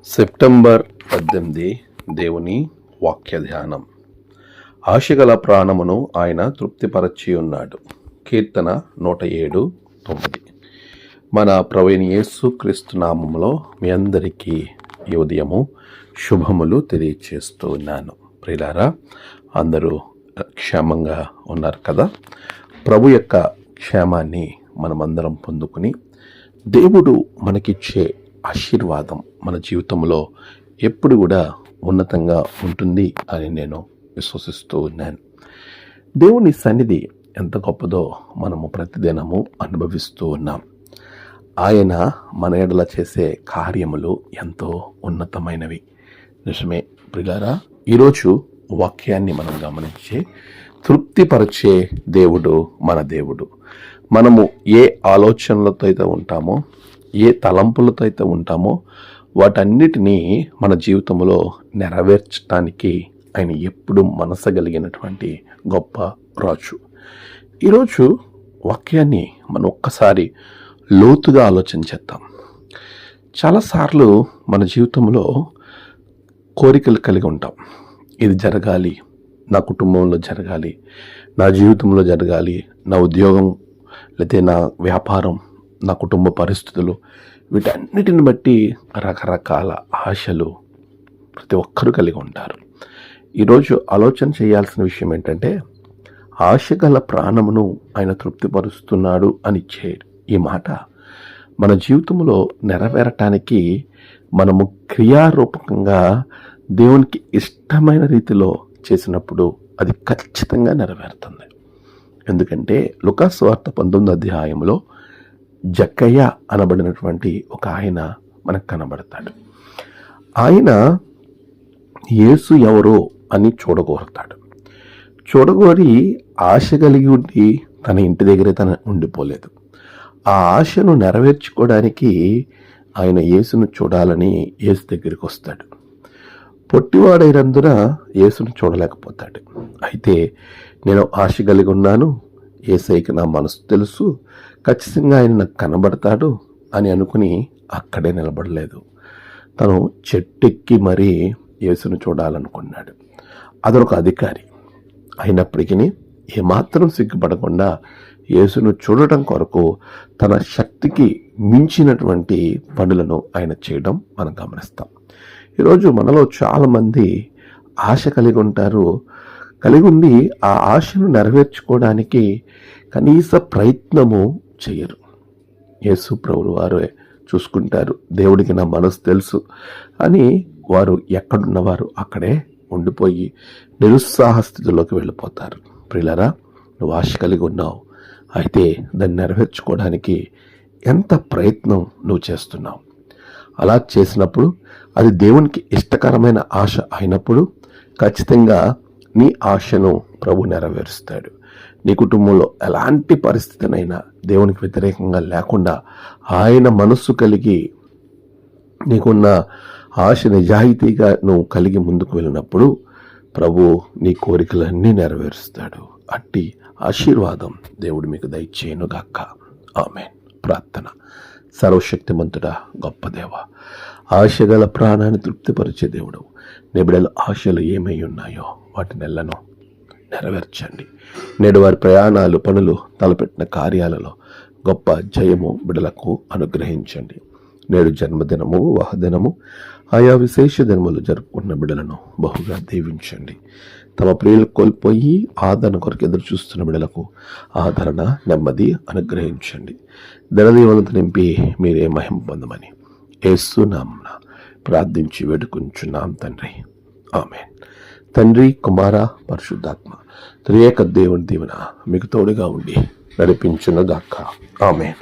September 18 దేవుని వాక్య ధ్యానం. ఆశగల ప్రాణమును ఆయన తృప్తిపరచి ఉన్నాడు. కీర్తన 107:9. మన ప్రభువైన యేసుక్రీస్తు నామములో మీ అందరికీ ఈ ఉదయము శుభములు తెలియచేస్తూ ఉన్నాను. ప్రియులారా, అందరూ క్షేమంగా ఉన్నారు కదా? ప్రభు యొక్క క్షేమాన్ని మనమందరం పొందుకుని దేవుడు మనకిచ్చే ఆశీర్వాదం మన జీవితంలో ఎప్పుడు కూడా ఉన్నతంగా ఉంటుంది అని నేను విశ్వసిస్తూ ఉన్నాను. దేవుని సన్నిధి ఎంత గొప్పదో మనము ప్రతిదినము అనుభవిస్తూ ఉన్నాం. ఆయన మన ఎడల చేసే కార్యములు ఎంతో ఉన్నతమైనవి. నిజమే ప్రియులారా, ఈరోజు వాక్యాన్ని మనం గమనించే తృప్తిపరిచే దేవుడు మన దేవుడు. మనము ఏ ఆలోచనలతో అయితే ఉంటామో, ఏ తలంపులతో అయితే ఉంటామో, వాటన్నిటినీ మన జీవితంలో నెరవేర్చడానికి ఆయన ఎప్పుడు మనసగలిగినటువంటి గొప్ప రాజు. ఈరోజు వాక్యాన్ని మనం ఒక్కసారి లోతుగా ఆలోచన చేద్దాం. చాలాసార్లు మన జీవితంలో కోరికలు కలిగి ఉంటాం. ఇది జరగాలి, నా కుటుంబంలో జరగాలి, నా జీవితంలో జరగాలి, నా ఉద్యోగం లేకపోతే నా వ్యాపారం, నా కుటుంబ పరిస్థితులు, వీటన్నిటిని బట్టి రకరకాల ఆశలు ప్రతి ఒక్కరూ కలిగి ఉంటారు. ఈరోజు ఆలోచన చేయాల్సిన విషయం ఏంటంటే, ఆశగల ప్రాణమును ఆయన తృప్తిపరుస్తున్నాడు అని ఇచ్చే ఈ మాట మన జీవితంలో నెరవేరటానికి మనము క్రియారూపకంగా దేవునికి ఇష్టమైన రీతిలో చేసినప్పుడు అది ఖచ్చితంగా నెరవేరుతుంది. ఎందుకంటే లూకాసు సువార్త 19వ అధ్యాయంలో జక్కయ్య అనబడినటువంటి ఒక ఆయన మనకు కనబడతాడు. ఆయన యేసు ఎవరో అని చూడగోరుతాడు. చూడగోరి ఆశ కలిగి ఉండి తన ఇంటి దగ్గరే తన ఉండిపోలేదు. ఆ ఆశను నెరవేర్చుకోవడానికి ఆయన యేసును చూడాలని యేసు దగ్గరికి వస్తాడు. పొట్టివాడైనందున యేసును చూడలేకపోతాడు. అయితే నేను ఆశ కలిగి ఉన్నాను, యేసయ్యకి నా మనసు తెలుసు, ఖచ్చితంగా ఆయన నాకు కనబడతాడు అని అనుకుని అక్కడే నిలబడలేదు. తను చెట్టెక్కి మరీ యేసును చూడాలనుకున్నాడు. అదొక అధికారి అయినప్పటికీ ఏమాత్రం సిగ్గుపడకుండా యేసును చూడటం కొరకు తన శక్తికి మించినటువంటి పనులను ఆయన చేయడం మనం గమనిస్తాం. ఈరోజు మనలో చాలామంది ఆశ కలిగి ఉంటారు. కలిగి ఉండి ఆ ఆశను నెరవేర్చుకోవడానికి కనీస ప్రయత్నము చేయరు. యేసు ప్రభువు వారే చూసుకుంటారు. దేవుడికి నా మనసు తెలుసు అని వారు ఎక్కడున్నవారు అక్కడే ఉండిపోయి నిరుత్సాహ స్థితిలోకి వెళ్ళిపోతారు. ప్రియులారా, నువ్వు ఆశ కలిగి ఉన్నావు, అయితే దాన్ని నెరవేర్చుకోవడానికి ఎంత ప్రయత్నం నువ్వు చేస్తున్నావు. అలా చేసినప్పుడు అది దేవునికి ఇష్టకరమైన ఆశ అయినప్పుడు ఖచ్చితంగా నీ ఆశను ప్రభు నెరవేరుస్తాడు. నీ కుటుంబంలో ఎలాంటి పరిస్థితినైనా దేవునికి వ్యతిరేకంగా లేకుండా ఆయన మనస్సు కలిగి నీకున్న ఆశ నిజాయితీగా నువ్వు కలిగి ముందుకు వెళ్ళినప్పుడు ప్రభు నీ కోరికలన్నీ నెరవేరుస్తాడు. అట్టి ఆశీర్వాదం దేవుడు మీకు దయచేయునుగాక. ఆమేన్. ప్రార్థన. సర్వశక్తిమంతుడా, గొప్ప దేవ, ఆశగల ప్రాణాన్ని తృప్తిపరిచే దేవుడు, నీ బిడ్డల ఆశలు ఏమై ఉన్నాయో వాటిని ఎల్లను నెరవేర్చండి. నేడు వారి ప్రయాణాలు, పనులు, తలపెట్టిన కార్యాలలో గొప్ప జయము బిడ్డలకు అనుగ్రహించండి. నేడు జన్మదినము, వివాహదినము, ఆయా విశేష దినములు జరుపుకున్న బిడ్డలను బహుగా దీవించండి. తమ ప్రియులు కోల్పోయి ఆదరణ కొరకు ఎదురు చూస్తున్న బిడ్డలకు ఆదరణ, నెమ్మది అనుగ్రహించండి. ధనదీవనత నింపి మీరే మహిమ పొందమని యేసు నామమున ప్రార్థించి వేడుకుంటున్నాం తండ్రి. ఆమేన్. తండ్రి, కుమార, పరిశుద్ధాత్మ త్రియేక దేవుని దీవెన మీకు తోడుగా ఉండి నడిపించునుగాక. ఆమేన్.